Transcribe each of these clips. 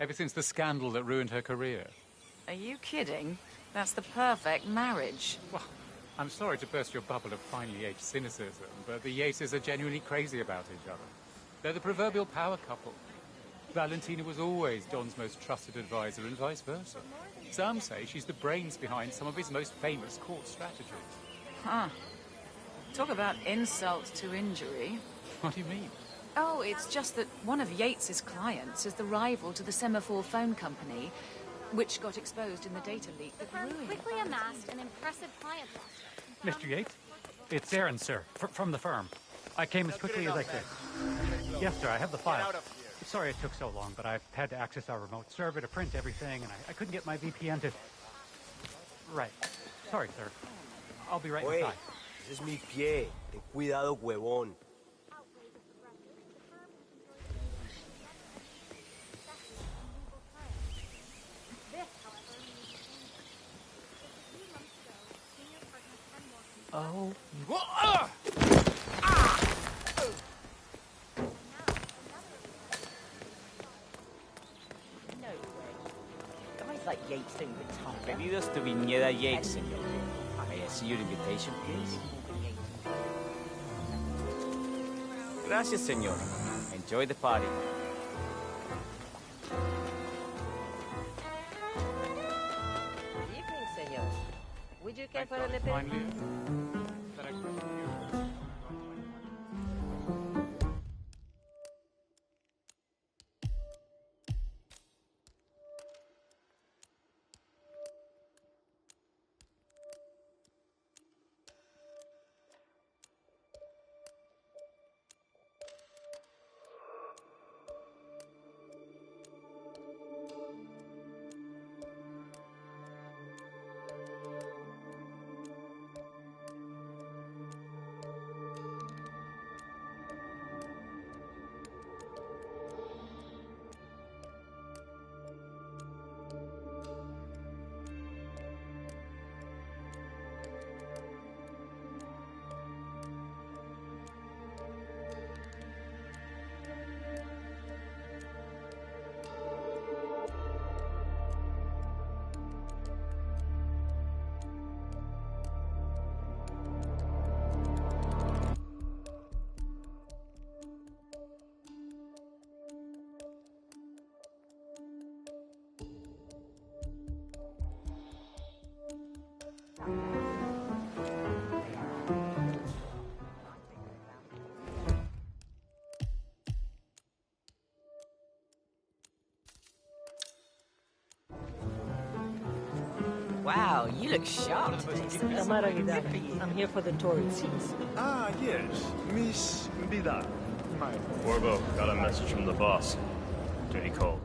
Ever since the scandal that ruined her career. Are you kidding? That's the perfect marriage. Well, I'm sorry to burst your bubble of finely aged cynicism, but the Yaces are genuinely crazy about each other. They're the proverbial power couple. Valentina was always Don's most trusted advisor and vice versa. Some say she's the brains behind some of his most famous court strategies. Huh. Talk about insult to injury. What do you mean? Oh, it's just that one of Yates's clients is the rival to the Semaphore phone company, which got exposed in the data leak that ruined... quickly amassed an impressive client roster. Mr. Yates? It's Aaron, sir, from the firm. I came as quickly as I could. Yes, sir, I have the file. Sorry it took so long, but I've had to access our remote server to print everything, and I couldn't get my VPN to... Right. Sorry, sir. I'll be right inside. Ese es mi pie. Ten cuidado, huevón. Oh. Guys like Yates think we're tough. Pedidos to Viñeda Yates, señor. May I see your invitation, please? Gracias, señor. Enjoy the party. Evening, senor. Would you care for a little? Finally, that I question you. Wow, you look sharp today. I'm here for the Torrencies. Ah, yes, Miss Vidal. Corvo, got a message from the boss. Did he call?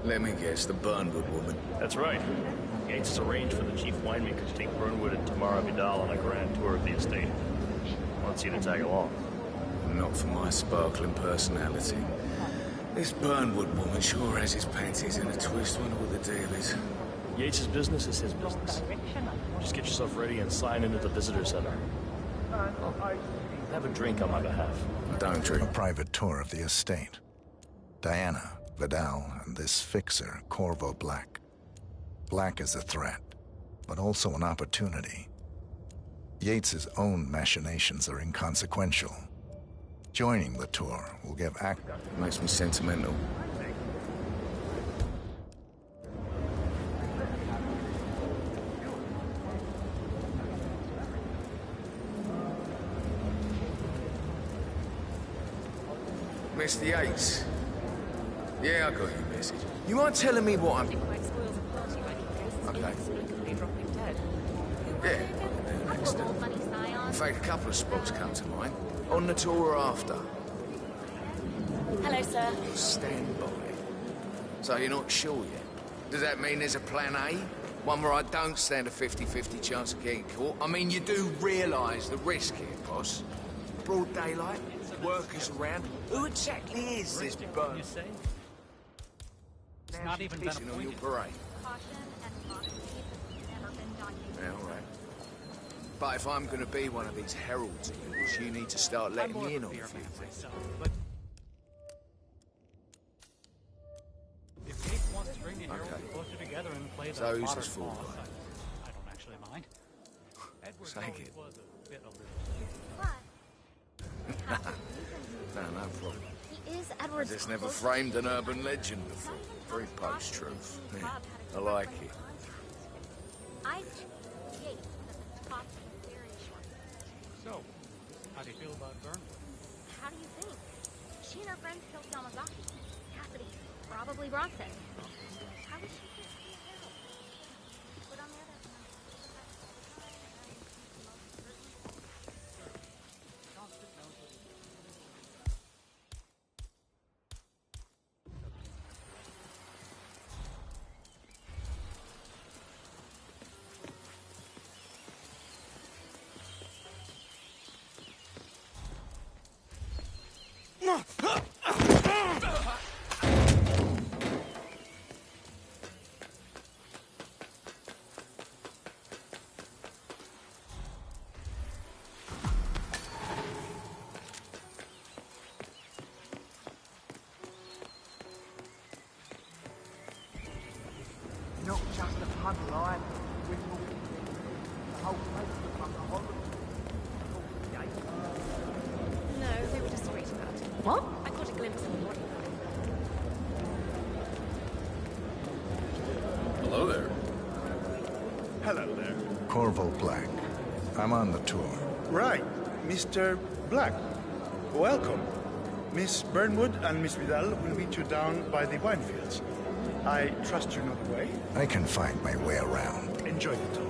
Let me guess, the Burnwood woman. That's right. Yates has arranged for the chief winemaker to take Burnwood and Tamara Vidal on a grand tour of the estate. Wants you to tag along. Not for my sparkling personality. This Burnwood woman sure has his panties in a twist. Wonder what the deal is. Yates' business is his business. Just get yourself ready and sign into the visitor center. Have a drink on my behalf. Don't drink. A private tour of the estate. Diana, Vidal, and this fixer, Corvo Black. Black is a threat, but also an opportunity. Yates's own machinations are inconsequential. Joining the tour will give Makes me sentimental. Mr. Yates. Yeah, I got your message. You mind telling me what I'm... Okay. Yeah. Next. In fact, a couple of spots come to mind. On the tour or after. Hello, sir. Stand by. So you're not sure yet? Does that mean there's a plan A? One where I don't stand a 50-50 chance of getting caught? I mean, you do realise the risk here, boss. Broad daylight, workers around. Who exactly is this Burn? It's not even been Pissing on your parade. Caution and modesty have never been documented. Yeah, all right. But if I'm going to be one of these heralds of yours, you need to start letting me in on a few things. But if Yates wants to bring the heralds closer together and play the So who's modern this for, boss, guy? I don't actually mind. Edward Take always it. was a bit aloof. But No problem. he is I Edward's just never closest framed an urban legend before. Very post-truth. Yeah, I like it. I think Yates at the top of a very short list. So, how do you feel about Burnwood? How do you think? She and her friends killed Yamazaki. Cassidy probably brought this. How would she feel? But on the other hand, Not just a pub line. We're talking the whole place looks like a horror. No, they were just straight about it. What? I caught a glimpse of the body. Hello there. Hello there. Corvo Black. I'm on the tour. Right, Mr. Black. Welcome. Miss Burnwood and Miss Vidal will meet you down by the wine fields. I trust you know the way. I can find my way around. Enjoy the tour.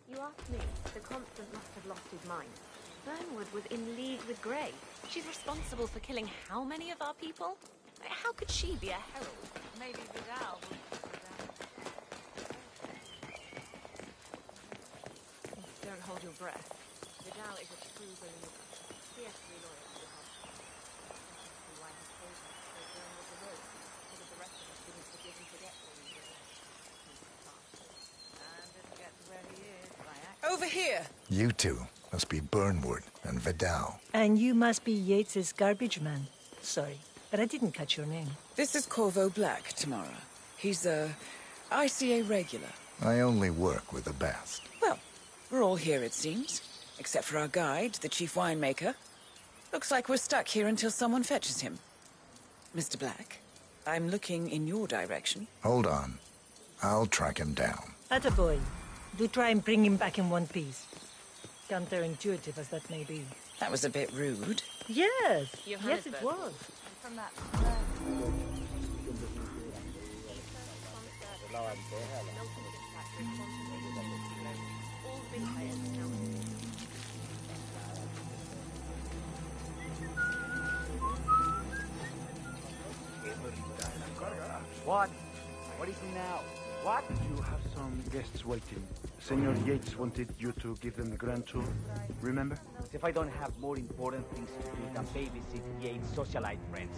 You asked me. The Constant must have lost his mind. Burnwood was in league with Grey. She's responsible for killing how many of our people? How could she be a herald? Maybe Vidal will... Don't hold your breath. Vidal is a true believer. Fiercely loyal to the cause. That's why his chosen to take Burnwood alone, so that the rest of us didn't forgive and forget what we did. And didn't get to where he is by accident. Over here! You two must be Burnwood and Vidal. And you must be Yates's garbage man. Sorry, but I didn't catch your name. This is Corvo Black, Tamara. He's a ICA regular. I only work with the best. Well, we're all here, it seems. Except for our guide, the chief winemaker. Looks like we're stuck here until someone fetches him. Mr. Black, I'm looking in your direction. Hold on. I'll track him down. Attaboy. Do try and bring him back in one piece. Counterintuitive as that may be. That was a bit rude. Yes, yes it was. From that What? What is it now? What? You have some guests waiting. Senor Yates wanted you to give them the grand tour. Remember? As if I don't have more important things to do than babysit Yates' socialite friends.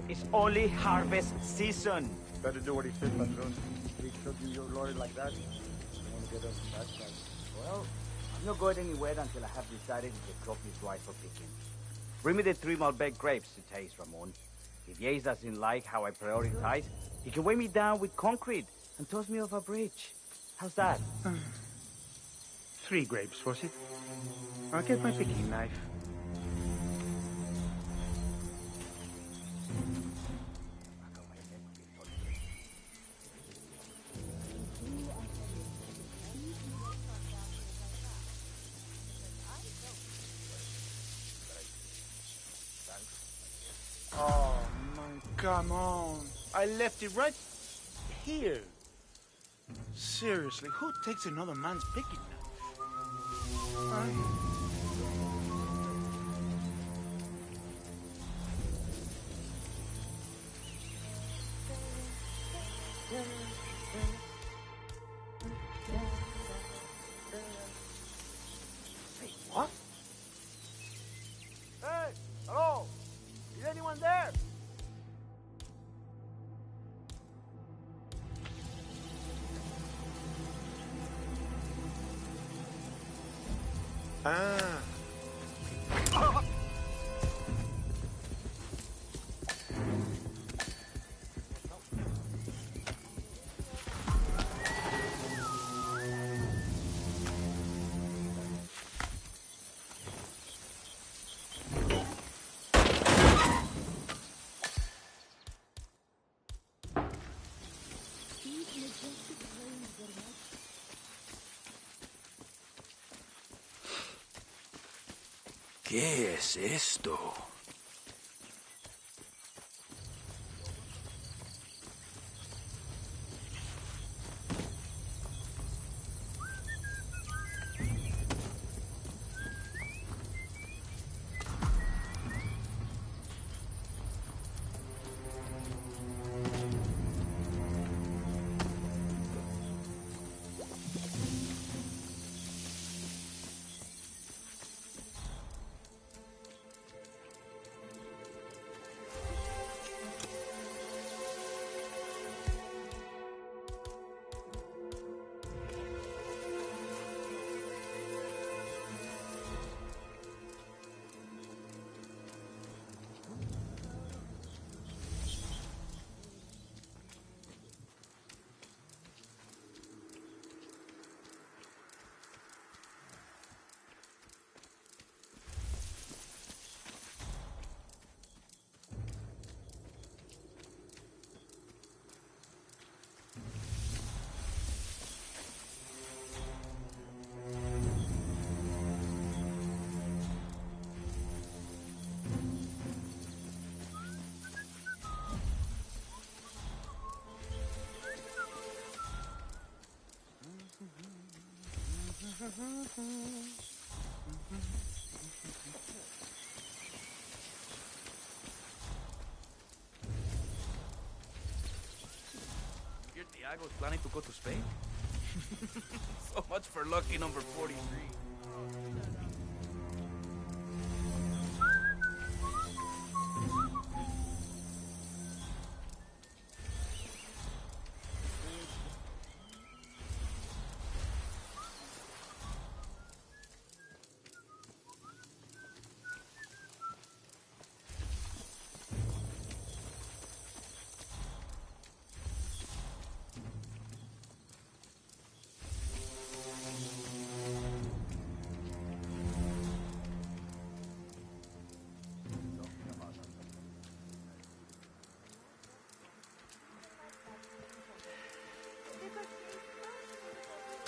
It's only harvest season. Better do what he said, Patron. He's shooting your lawyer like that. I want to get us that guy. Well, I'm not going anywhere until I have decided if the crop is right for picking. Bring me the 3 Malbec grapes to taste, Ramon. If Yates doesn't like how I prioritize, he can weigh me down with concrete and toss me off a bridge. How's that? 3 grapes, was it? I'll get my picking knife. Oh, man, come on. I left it right here. Seriously, who takes another man's picking knife? Hey, what? Hey, hello? Is anyone there? Ah. ¿Qué es esto? Your Tiago's planning to go to Spain? So much for lucky number 43.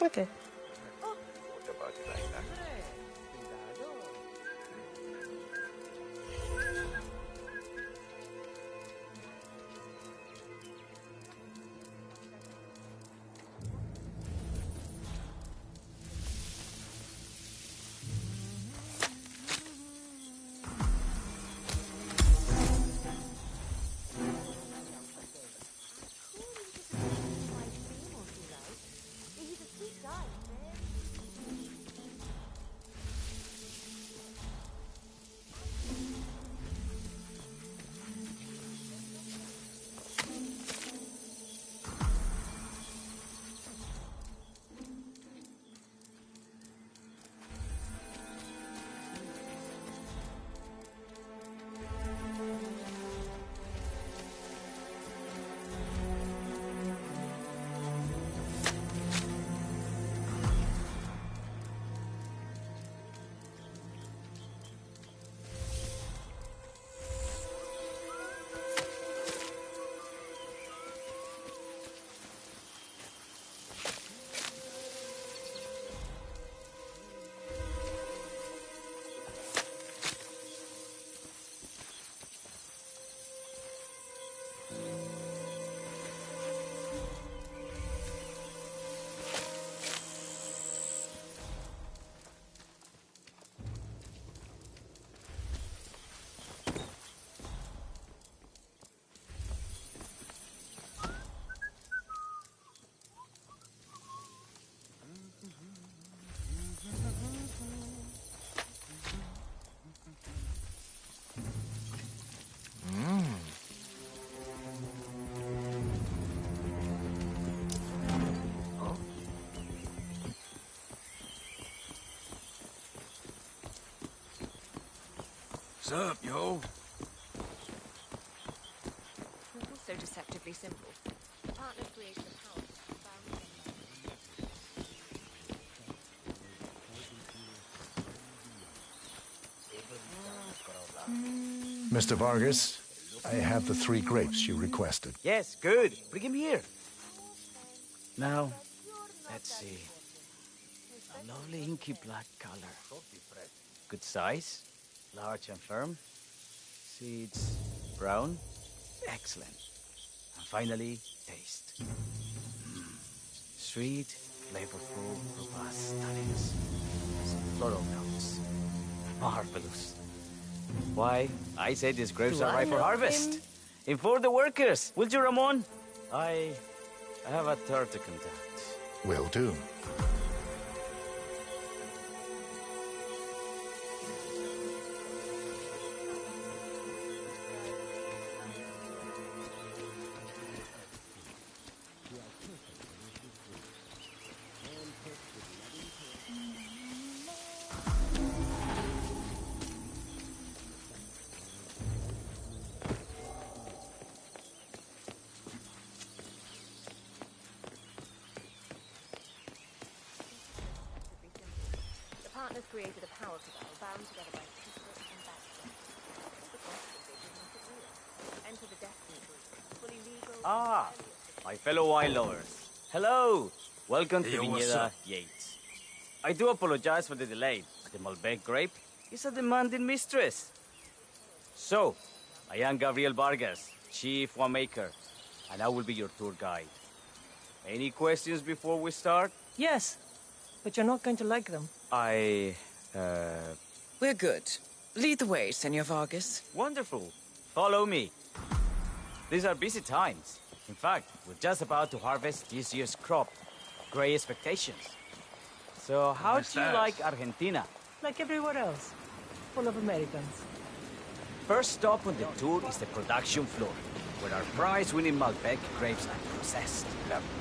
Okay. What's up, yo? It's also deceptively simple. The partners created a power bound Mr. Vargas, I have the 3 grapes you requested. Yes, good. Bring him here. Now, let's see. A lovely inky black color. Good size, large and firm. Seeds, brown. Excellent. And finally, taste. Sweet, flavorful, robust tannins. Some floral notes. Marvelous. Why, I say these grapes are ripe for harvest. Inform the workers, will you, Ramon? I have a third to conduct. Will do. The partners created a power cabal bound together by secret and backstone. All the questions they did not agree on. Enter the Destiny Group, fully legal. Ah, my fellow wine lovers. Hello. Welcome to Hey, what's Viñeda up? Yates. I do apologize for the delay, but the Malbec grape is a demanding mistress. So, I am Gabriel Vargas, Chief Winemaker, and I will be your tour guide. Any questions before we start? Yes, but you're not going to like them. We're good. Lead the way, Senor Vargas. Wonderful. Follow me. These are busy times. In fact, we're just about to harvest this year's crop. Great expectations. So, how do you like Argentina? Like everywhere else. Full of Americans. First stop on the tour is the production floor, where our prize-winning Malbec grapes are processed.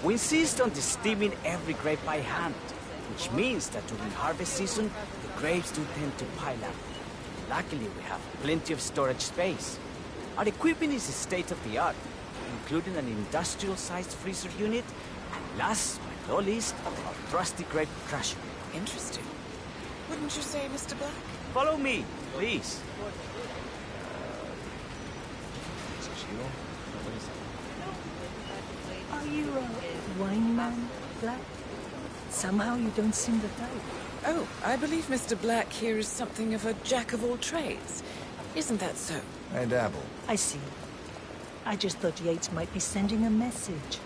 We insist on steaming every grape by hand, which means that during harvest season, the grapes do tend to pile up. Luckily, we have plenty of storage space. Our equipment is state-of-the-art, including an industrial-sized freezer unit, and last but not least, our trusty grape crusher. Interesting. Wouldn't you say, Mr. Black? Follow me, please. Are you a wine man, Black? Somehow you don't seem the type. Oh, I believe Mr. Black here is something of a jack of all trades. Isn't that so? I dabble. I see. I just thought Yates might be sending a message.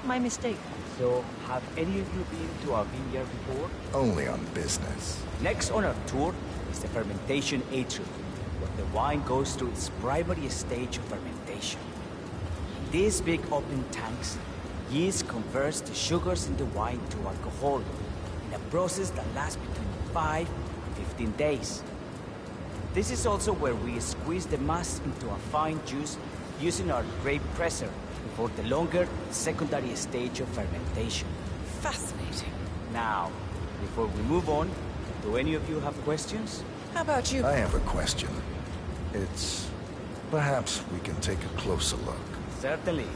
My mistake. So, have any of you been to our vineyard before? Only on business. Next on our tour is the fermentation atrium, where the wine goes through its primary stage of fermentation. In these big open tanks, yeast converts the sugars in the wine to alcohol in a process that lasts between 5 and 15 days. This is also where we squeeze the mass into a fine juice using our grape presser before the longer secondary stage of fermentation. Fascinating. Now, before we move on, do any of you have questions? How about you? I have a question. It's... perhaps we can take a closer look. Certainly.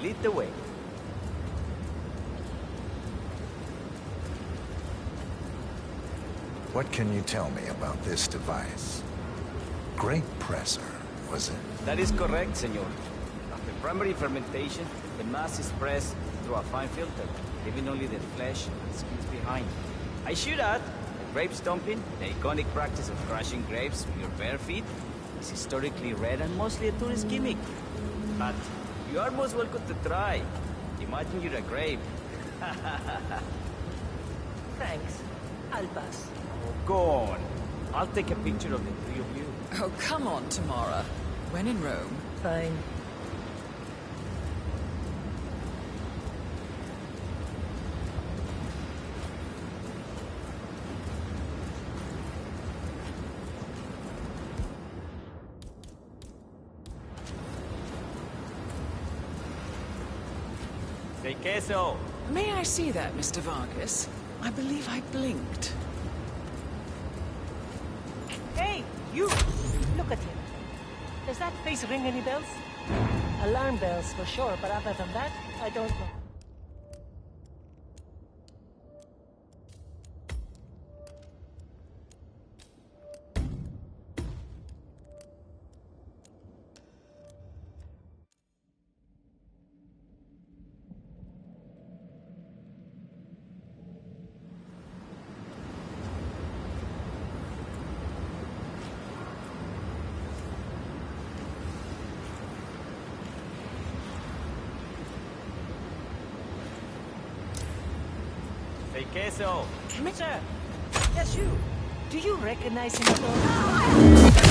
Lead the way. What can you tell me about this device? Grape presser, was it? That is correct, senor. After primary fermentation, the mass is pressed through a fine filter, leaving only the flesh and skins behind. I should add, the grape stomping, the iconic practice of crushing grapes with your bare feet, is historically rare and mostly a tourist gimmick. But you are most welcome to try. Imagine you're a grape. Thanks. I'll pass. Oh, go on. I'll take a picture of the three of you. Oh, come on, Tamara. When in Rome. Fine. Say queso. May I see that, Mr. Vargas? I believe I blinked. Hey, you! Look Look at him. Does that face ring any bells? Alarm bells for sure, but other than that, I don't know. Say queso. Sir! Yes, you! Do you recognize him at all?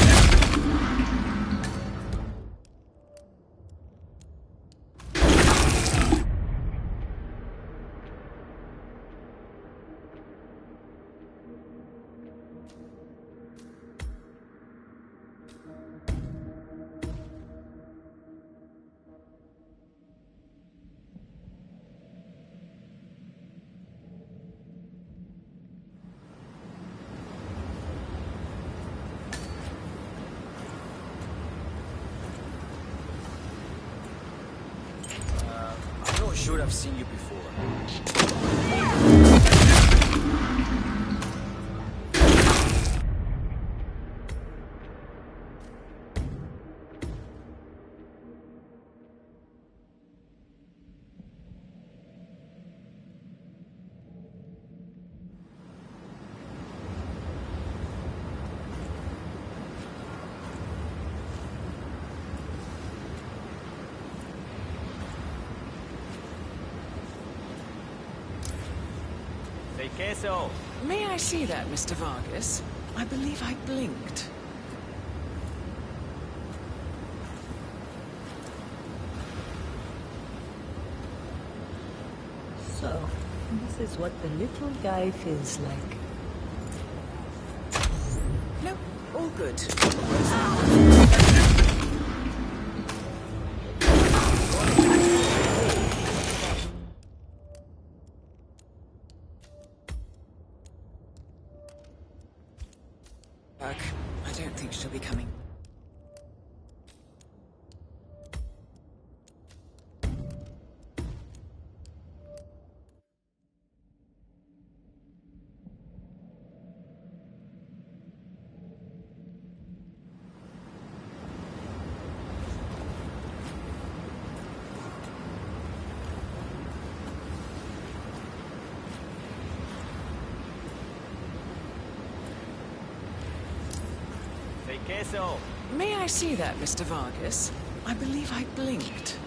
I'm not sure I've seen you before. Say queso. May I see that, Mr. Vargas? I believe I blinked. So, this is what the little guy feels like. No, all good. I don't think she'll be coming. Say queso. May I see that, Mr. Vargas? I believe I blinked.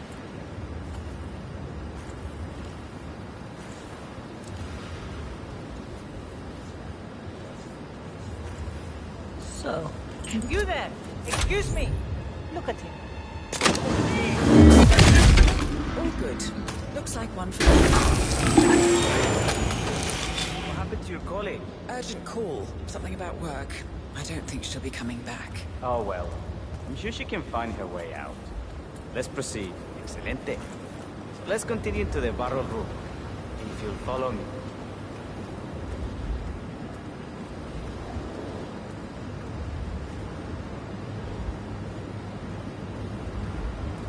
So, you there! Excuse me! Look at him. All good. Looks like one for What happened to your colleague? urgent call. Something about work. I don't think she'll be coming back. Oh well. I'm sure she can find her way out. Let's proceed. Excelente. So let's continue to the barrel room. If you'll follow me.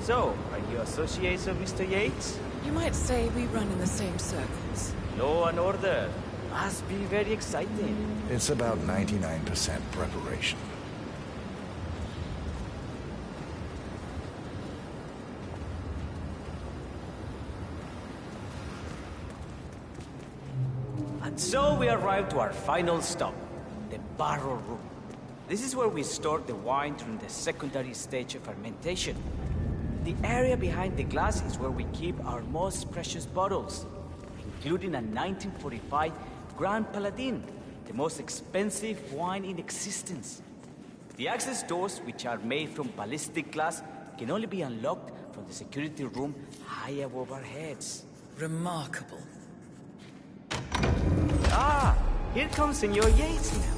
So, are you associates of Mr. Yates? You might say we run in the same circles. Law and order. Must be very exciting. It's about 99% preparation. And so we arrive to our final stop, the barrel room. This is where we store the wine during the secondary stage of fermentation. The area behind the glass is where we keep our most precious bottles, including a 1945 Grand Paladin, the most expensive wine in existence. The access doors, which are made from ballistic glass, can only be unlocked from the security room high above our heads. Remarkable. Ah, here comes Senor Yates now.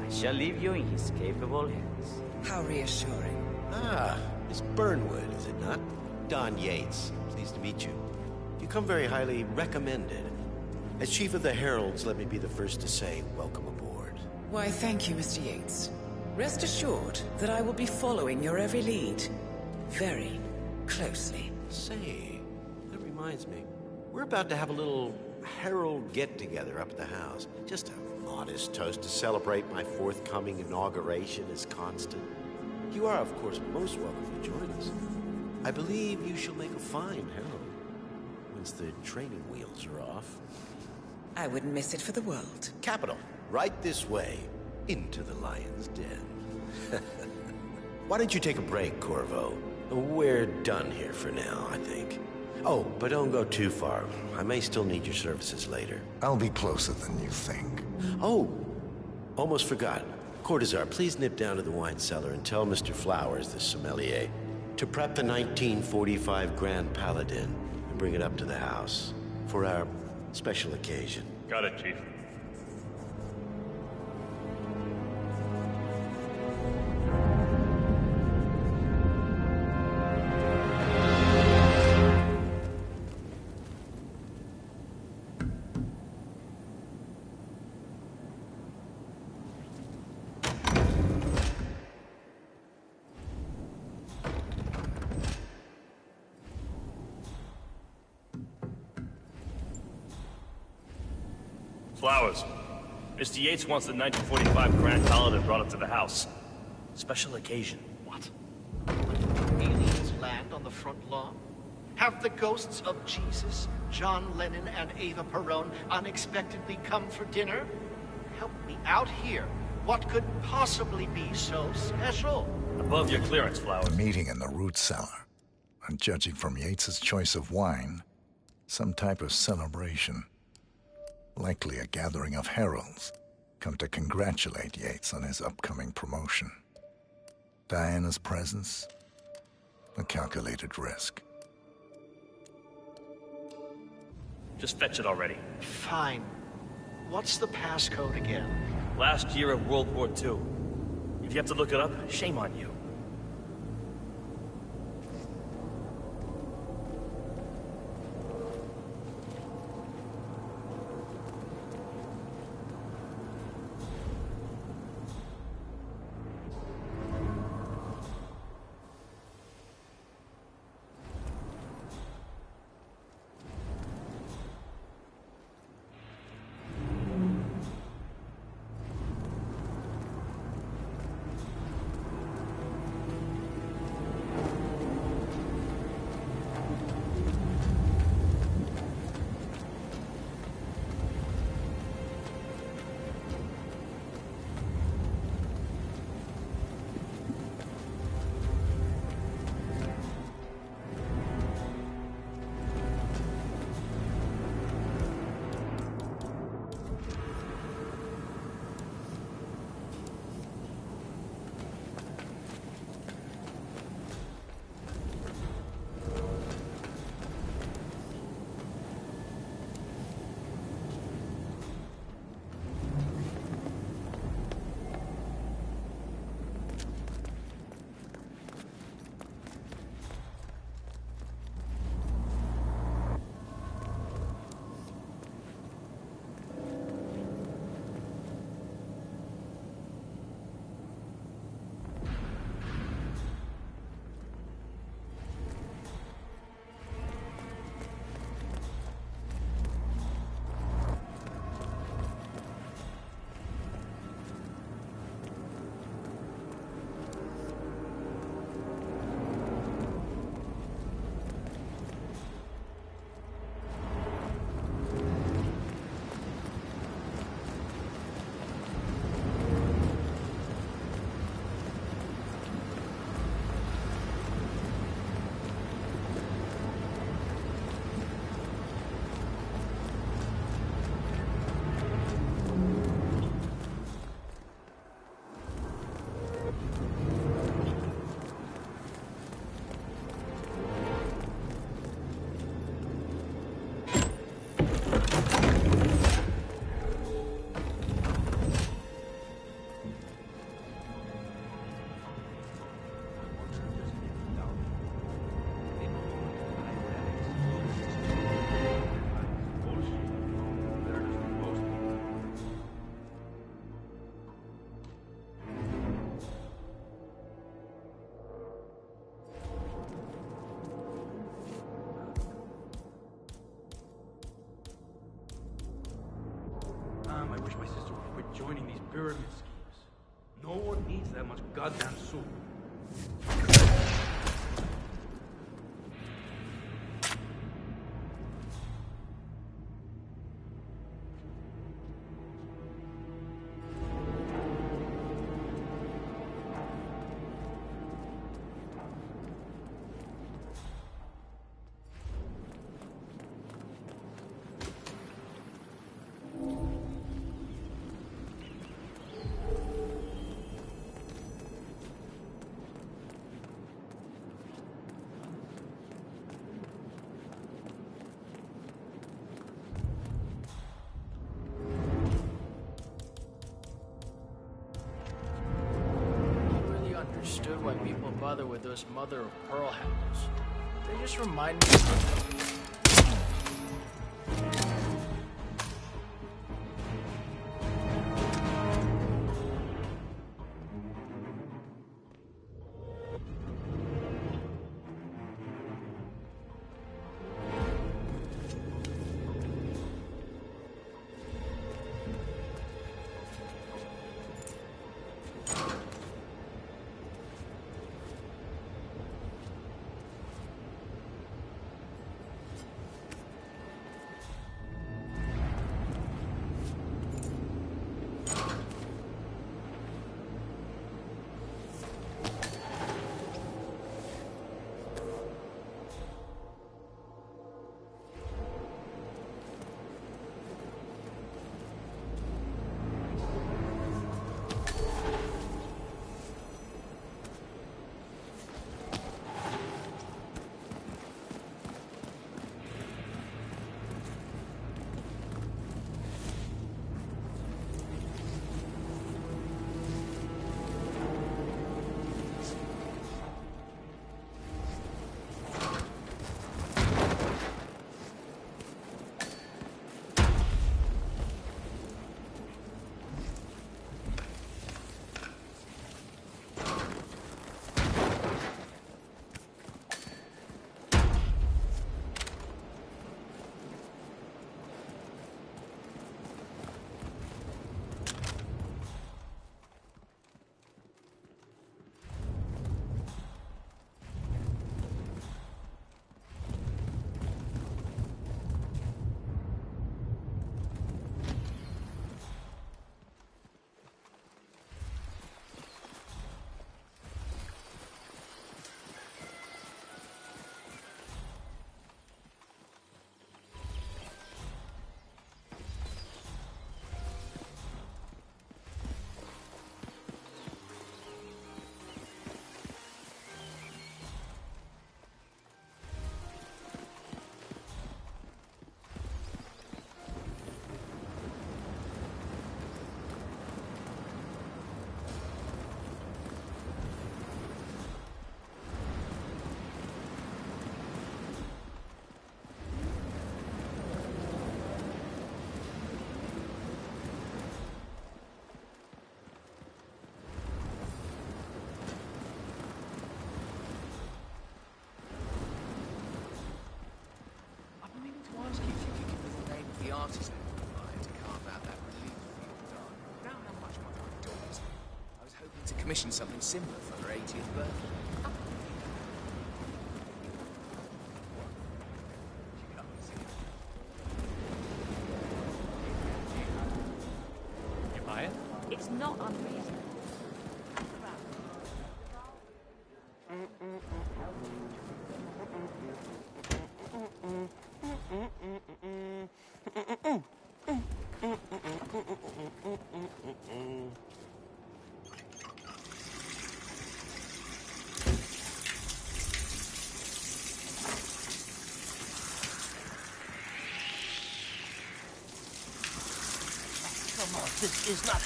I shall leave you in his capable hands. How reassuring. Ah, Miss Burnwood, is it not? Don Yates. Pleased to meet you. You come very highly recommended. As Chief of the Heralds, let me be the first to say welcome aboard. Why, thank you, Mr. Yates. Rest assured that I will be following your every lead. Very closely. Say, that reminds me. We're about to have a little herald get-together up at the house. Just a modest toast to celebrate my forthcoming inauguration as constant. You are, of course, most welcome to join us. I believe you shall make a fine herald once the training wheels are off. I wouldn't miss it for the world. Capital. Right this way, into the lion's den. Why don't you take a break, Corvo? We're done here for now, I think. Oh, but don't go too far. I may still need your services later. I'll be closer than you think. Oh, almost forgot. Cortazar, please nip down to the wine cellar and tell Mr. Flowers, the sommelier, to prep the 1945 Grand Paladin and bring it up to the house for our special occasion. Got it, Chief. Flowers. Mr. Yates wants the 1945 Grand Paladin brought up to the house. Special occasion. What? Aliens land on the front lawn? Have the ghosts of Jesus, John Lennon, and Eva Perón unexpectedly come for dinner? Help me out here. What could possibly be so special? Above your clearance, Flowers. A meeting in the root cellar. And judging from Yates's choice of wine, some type of celebration. Likely a gathering of heralds come to congratulate Yates on his upcoming promotion. Diana's presence, a calculated risk. Just fetch it already. Fine. What's the passcode again? Last year of World War II. If you have to look it up, shame on you. pyramid schemes. No one needs that much goddamn soup. Understood why people bother with those mother of pearl handles. They just remind me of the artist to carve out that relief field art. Now how much my daughter's. I was hoping to commission something similar for her 80th birthday. You buy it? It's not unreasonable. Come on, this is not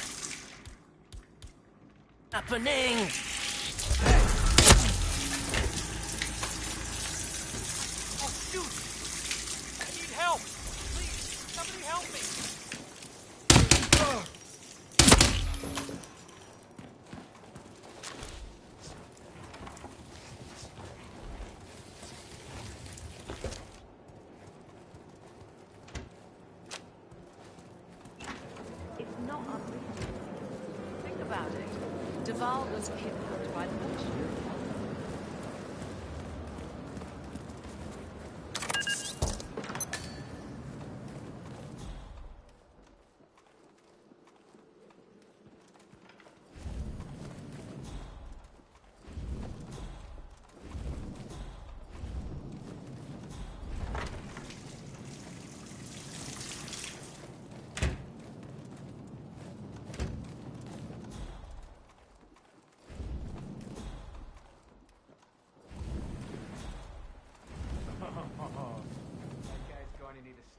happening. Oh, shoot! I need help! Please, somebody help me! It's not unreasonable. Val was kidnapped by the British.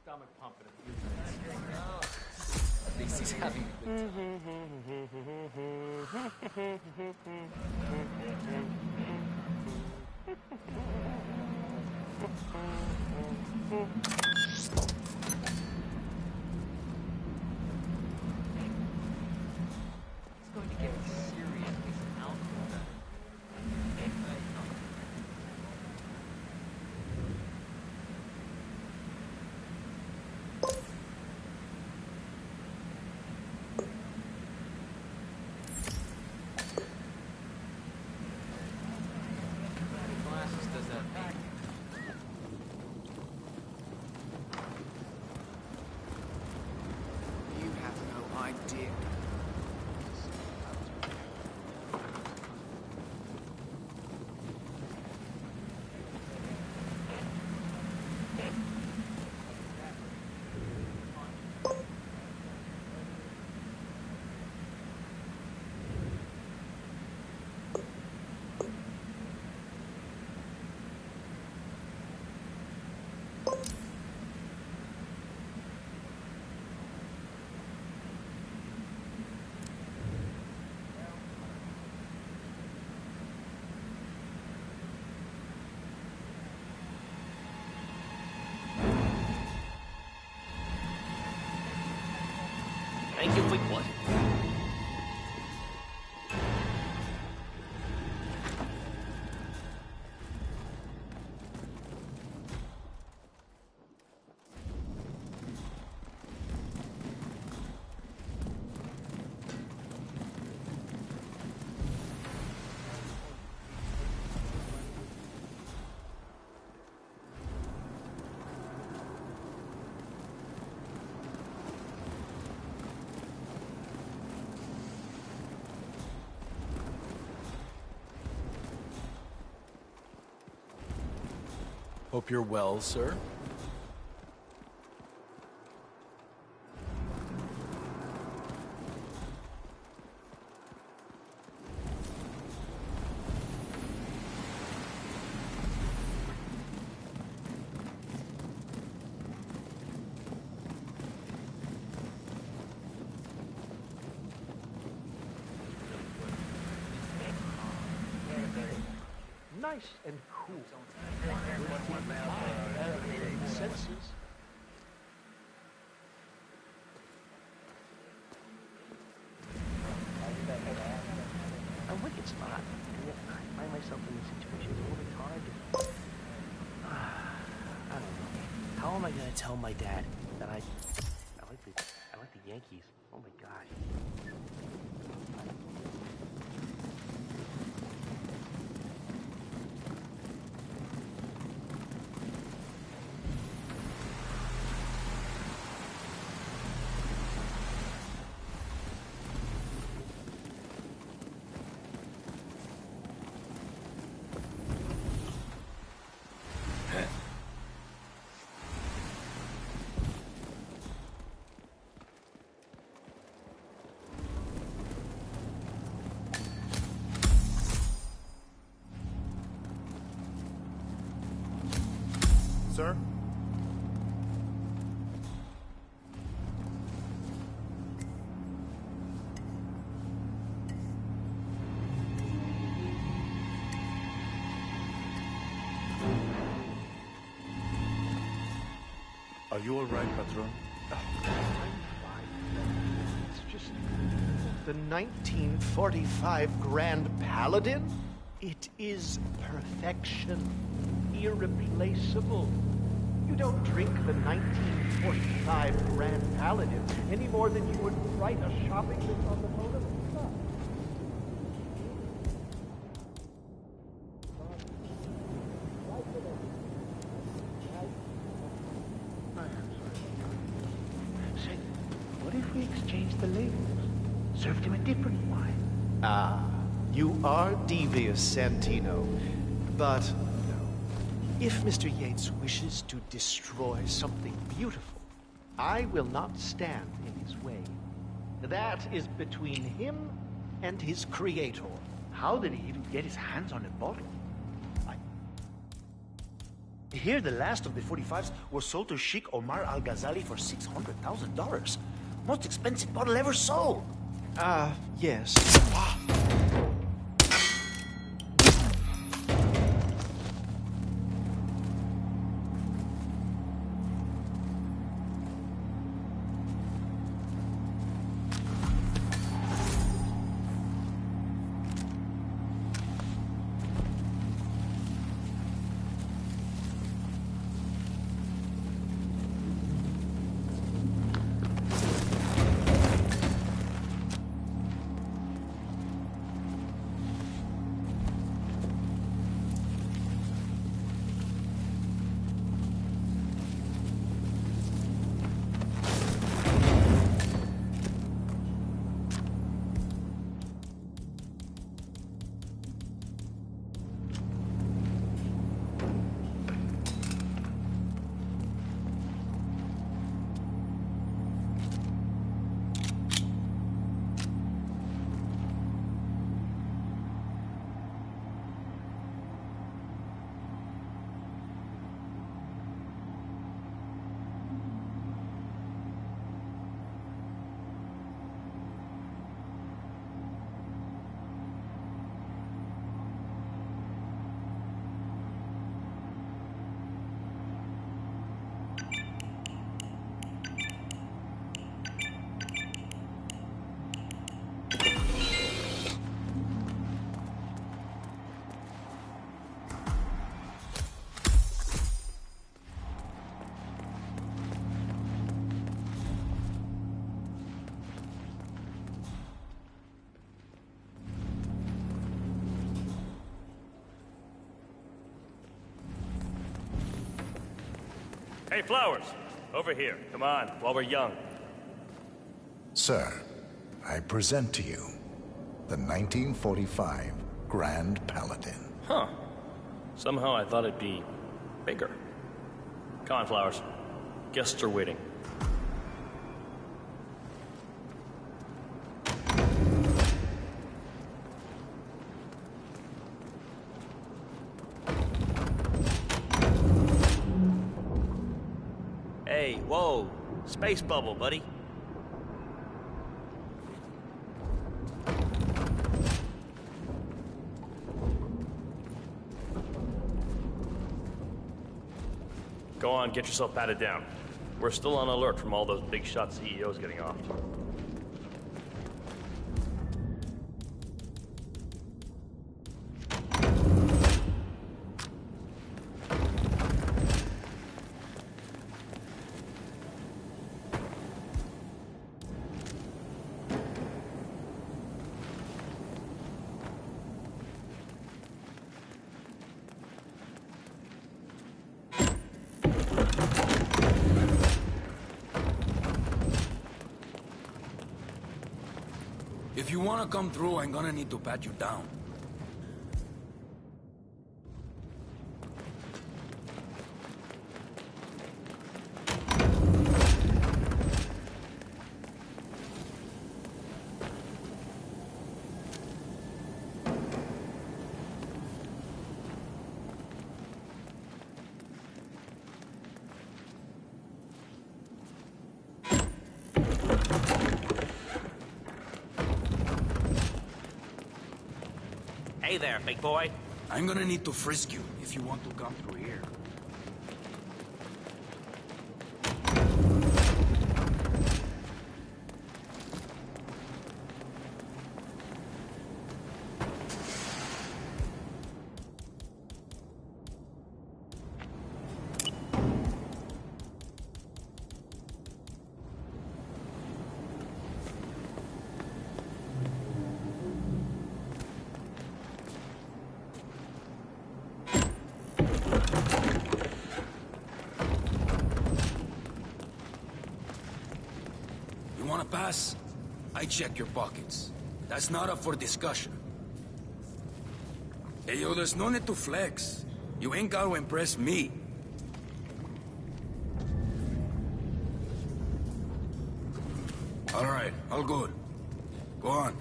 Stomach pump in a few minutes. At least he's having a good It's going to get serious piece of alcohol. You have no idea. Thank you, quick one. Hope you're well, sir. Nice and cool. Senses. I'm wicked smart, and yet I find myself in these situations all the time. I don't know. How am I gonna tell my dad that I like the Yankees? Oh my gosh. Sir? Are you all right, Patron? It's just the 1945 Grand Paladin. It is perfection, irreplaceable. You don't drink the 1945 Grand Paladin any more than you would write a shopping list on the Mona Lisa. different wine. Ah, you are devious, Santino. But no. If Mr. Yates wishes to destroy something beautiful, I will not stand in his way. That is between him and his creator. How did he even get his hands on a bottle? I hear the last of the 45s was sold to Sheikh Omar Al-Ghazali for $600,000. Most expensive bottle ever sold. Yes. Hey, Flowers! Over here. Come on, while we're young. Sir, I present to you the 1945 Grand Paladin. Huh. Somehow I thought it'd be bigger. Come on, Flowers. Guests are waiting. Hey, whoa. Space bubble, buddy. Go on, get yourself patted down. We're still on alert from all those big shot CEOs getting off. If you want to come through, I'm gonna need to pat you down. Hey there, big boy. I'm gonna need to frisk you if you want to come through here. You wanna pass? I check your pockets. That's not up for discussion. Hey, yo, there's no need to flex. You ain't gotta impress me. All right, all good. Go on.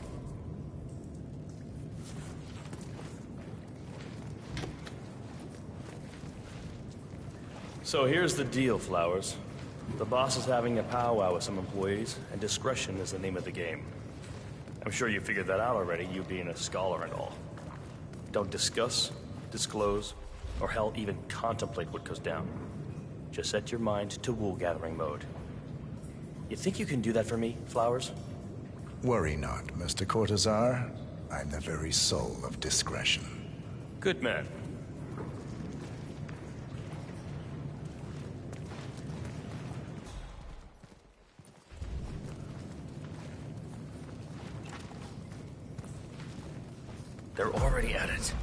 So here's the deal, Flowers. The boss is having a powwow with some employees, and discretion is the name of the game. I'm sure you figured that out already, you being a scholar and all. Don't discuss, disclose, or hell, even contemplate what goes down. Just set your mind to wool-gathering mode. You think you can do that for me, Flowers? Worry not, Mr. Cortazar. I'm the very soul of discretion. Good man. They're already at it.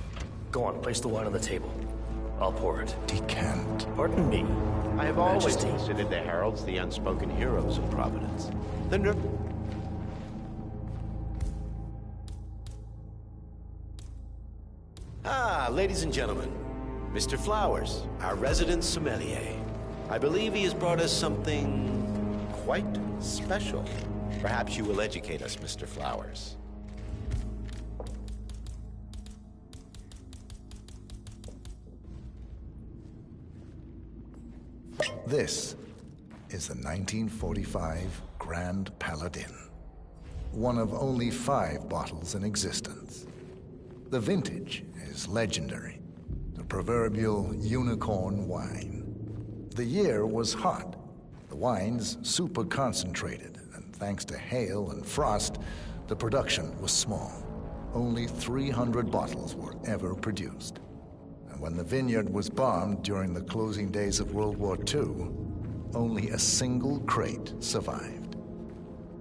Go on, place the wine on the table. I'll pour it. Decant. Pardon me. I have always Majesty. considered the heralds the unspoken heroes of Providence. The ladies and gentlemen, Mr. Flowers, our resident sommelier. I believe he has brought us something quite special. Perhaps you will educate us, Mr. Flowers. This is the 1945 Grand Paladin, one of only 5 bottles in existence. The vintage is legendary, the proverbial unicorn wine. The year was hot, the wine's super concentrated, and thanks to hail and frost, the production was small. Only 300 bottles were ever produced. And when the vineyard was bombed during the closing days of World War II, only a single crate survived.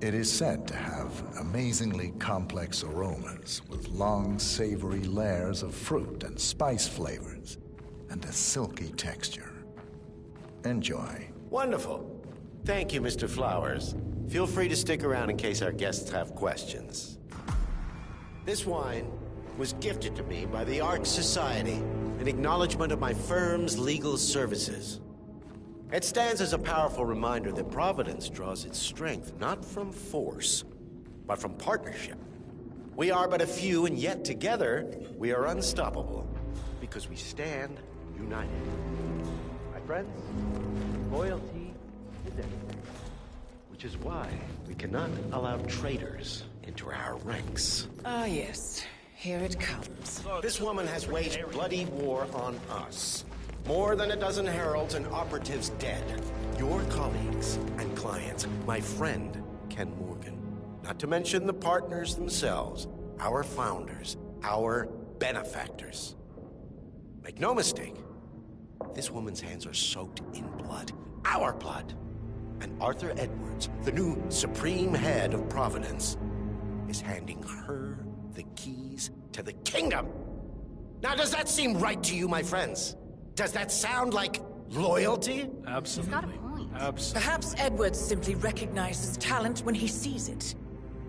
It is said to have amazingly complex aromas with long, savory layers of fruit and spice flavors, and a silky texture. Enjoy. Wonderful. Thank you, Mr. Flowers. Feel free to stick around in case our guests have questions. This wine was gifted to me by the Arch Society in acknowledgement of my firm's legal services. It stands as a powerful reminder that Providence draws its strength not from force, but from partnership. We are but a few, and yet together we are unstoppable because we stand united. My friends, loyalty is everything, which is why we cannot allow traitors into our ranks. Ah, yes. Here it comes. This woman has waged bloody war on us. More than a dozen heralds and operatives dead. Your colleagues and clients, my friend, Ken Morgan. Not to mention the partners themselves, our founders, our benefactors. Make no mistake, this woman's hands are soaked in blood. Our blood. And Arthur Edwards, the new supreme head of Providence, is handing her the keys to the kingdom. Now, does that seem right to you, my friends? Does that sound like loyalty? Absolutely. He's got a point. Absolutely. Perhaps Edwards simply recognizes talent when he sees it.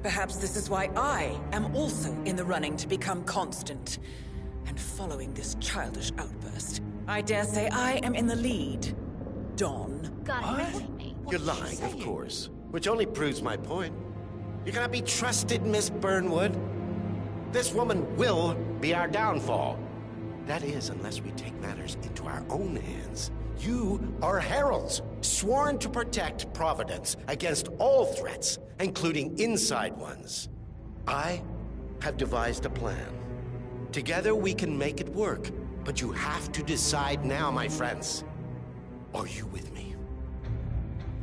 Perhaps this is why I am also in the running to become constant. And following this childish outburst, I dare say I am in the lead. Don. You're lying, of course. Which only proves my point. You cannot be trusted, Miss Burnwood. This woman will be our downfall. That is, unless we take matters into our own hands. You are heralds, sworn to protect Providence against all threats, including inside ones. I have devised a plan. Together we can make it work, but you have to decide now, my friends. Are you with me?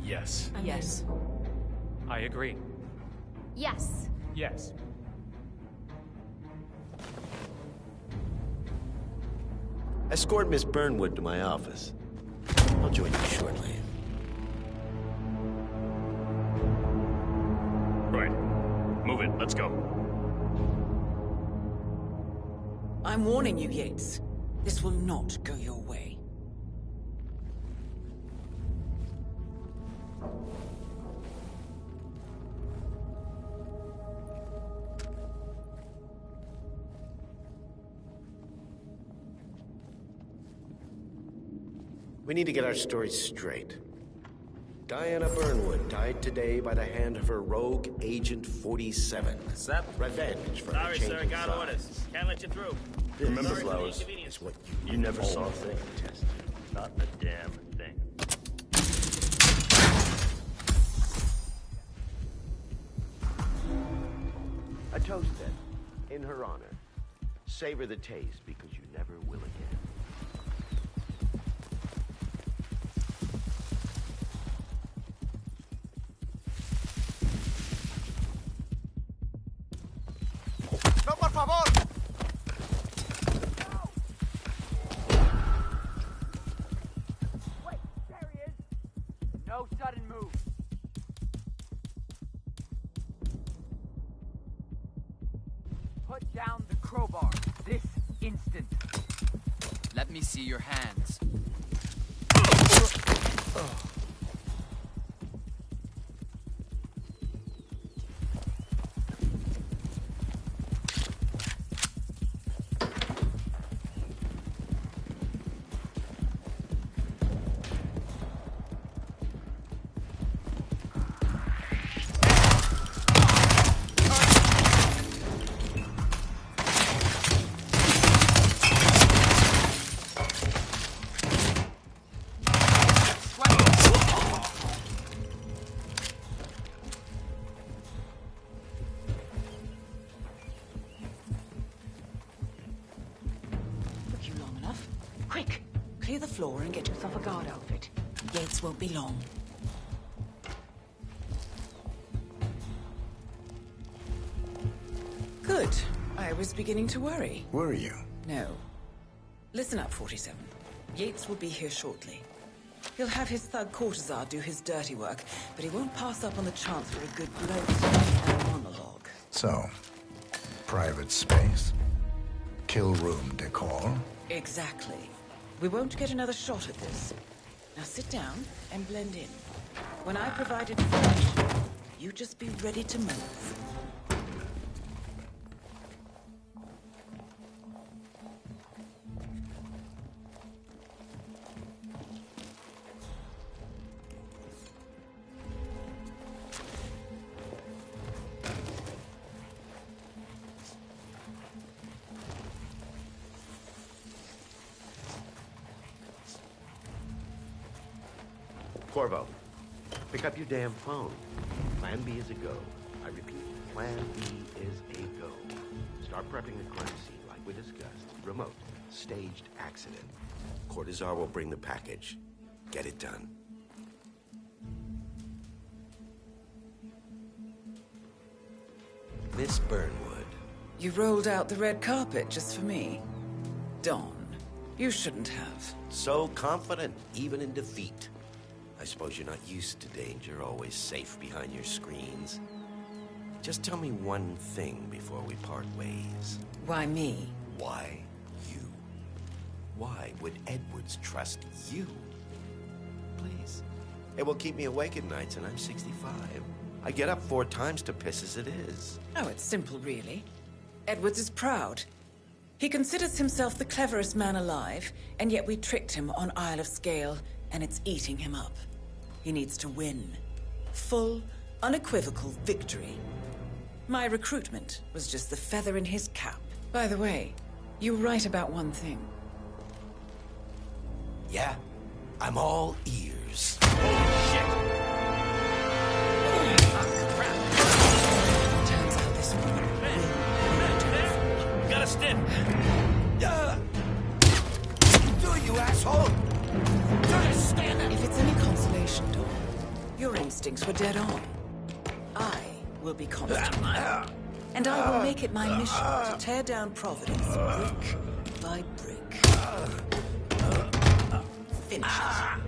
Yes. Yes. I agree. Yes. Yes. Escort Miss Burnwood to my office. I'll join you shortly. Right. Move it. Let's go. I'm warning you, Yates. This will not go your way. We need to get our stories straight. Diana Burnwood died today by the hand of her rogue Agent 47. Sep? Revenge for Sorry, her sir. changing Got orders. Can't let you through. Remember, Sorry for the Flowers, inconvenience. It's what you never saw a always thing. detested. Not a damn thing. A toast, then, in her honor. Savor the taste, because you never will again. ¡No, por favor! Wait, there he is! No sudden move. Put down the crowbar, this instant. Let me see your hands. Took you long enough. Quick! Clear the floor and get yourself a guard outfit. Yates won't be long. Good. I was beginning to worry. Were you? No. Listen up, 47. Yates will be here shortly. He'll have his thug courtesan do his dirty work, but he won't pass up on the chance for a good gloat and a monologue. So, private space? Kill room decor? Exactly. We won't get another shot at this. Now sit down and blend in. When I provide information, you just be ready to move. Corvo, pick up your damn phone. Plan B is a go. I repeat, Plan B is a go. Start prepping the crime scene like we discussed. Remote, staged accident. Cortazar will bring the package. Get it done. Miss Burnwood. You rolled out the red carpet just for me. Don, you shouldn't have. So confident, even in defeat. I suppose you're not used to danger, always safe behind your screens. Just tell me one thing before we part ways. Why me? Why you? Why would Edwards trust you? Please. It will keep me awake at nights, and I'm 65. I get up 4 times to piss as it is. Oh, it's simple, really. Edwards is proud. He considers himself the cleverest man alive, and yet we tricked him on Isle of Scale, and it's eating him up. He needs to win. Full, unequivocal victory. My recruitment was just the feather in his cap. By the way, you were right about one thing. Yeah? I'm all ears. Turns out this woman You got a stiff. Do you, asshole? Stand it. If it's any consolation, Dawn, your instincts were dead on. I will be constant. And I will make it my mission to tear down Providence brick by brick. Finish it.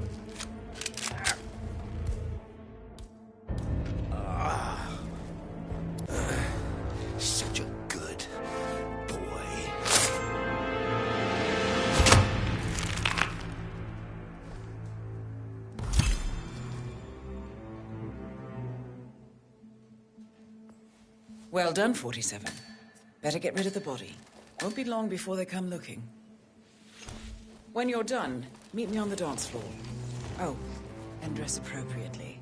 Such a good boy. Well done, 47. Better get rid of the body. Won't be long before they come looking. When you're done, meet me on the dance floor. Oh, and dress appropriately.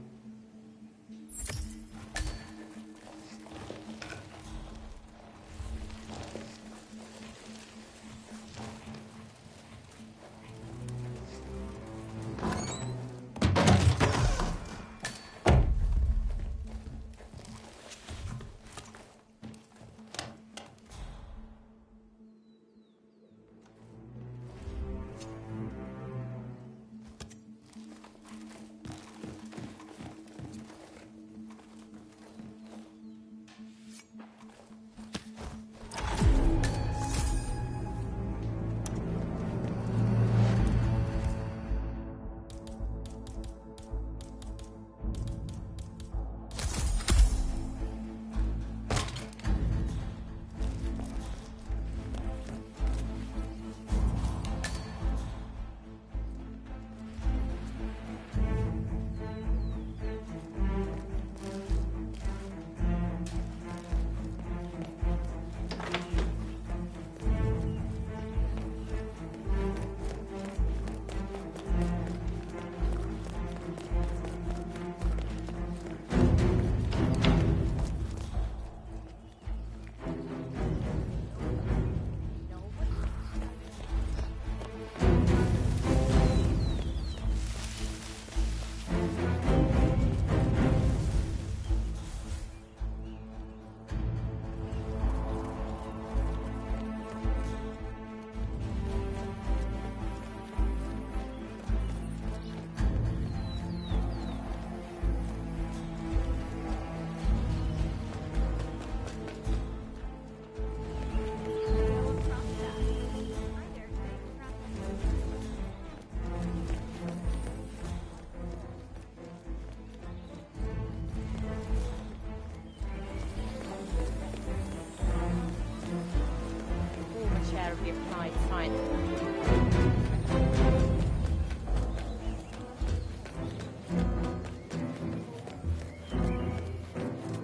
Of the applied science.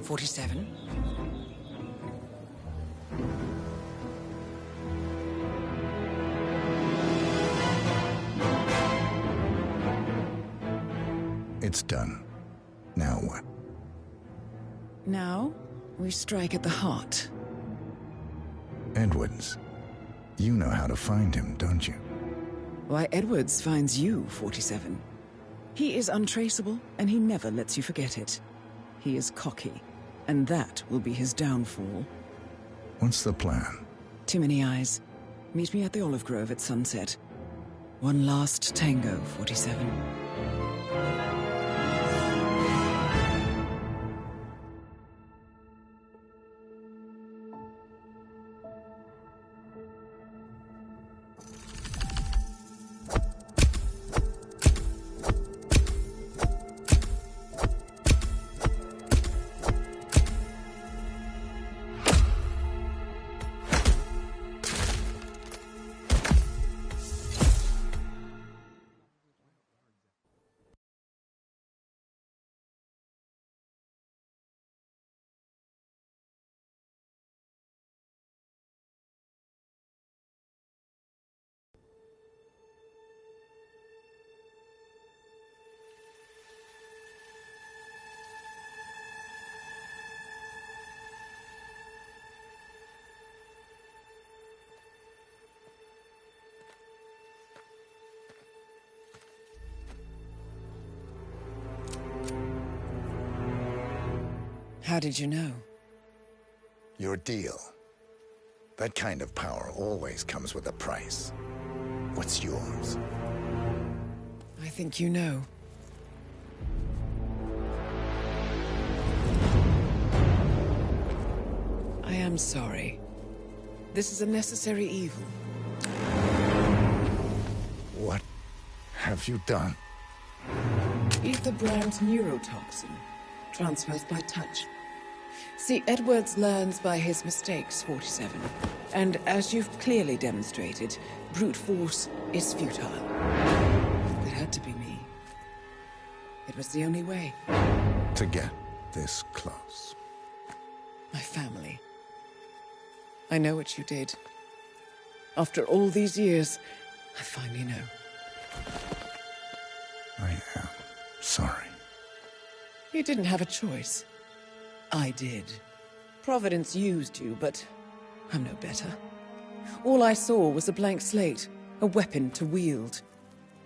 47. It's done. Now what? Now, we strike at the heart. Edwards. You know how to find him, don't you? Why, Edwards finds you, 47. He is untraceable, and he never lets you forget it. He is cocky, and that will be his downfall. What's the plan? Too many eyes. Meet me at the Olive Grove at sunset. One last tango, 47. How did you know? Your deal. That kind of power always comes with a price. What's yours? I think you know. I am sorry. This is a necessary evil. What have you done? Ether brand neurotoxin. Transfers by touch. See, Edwards learns by his mistakes, 47. And as you've clearly demonstrated, brute force is futile. It had to be me. It was the only way. To get this close. My family. I know what you did. After all these years, I finally know. I am sorry. You didn't have a choice. I did. Providence used you, but I'm no better. All I saw was a blank slate, a weapon to wield.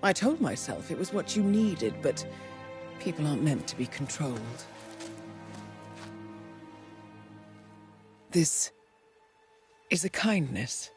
I told myself it was what you needed, but people aren't meant to be controlled. This is a kindness.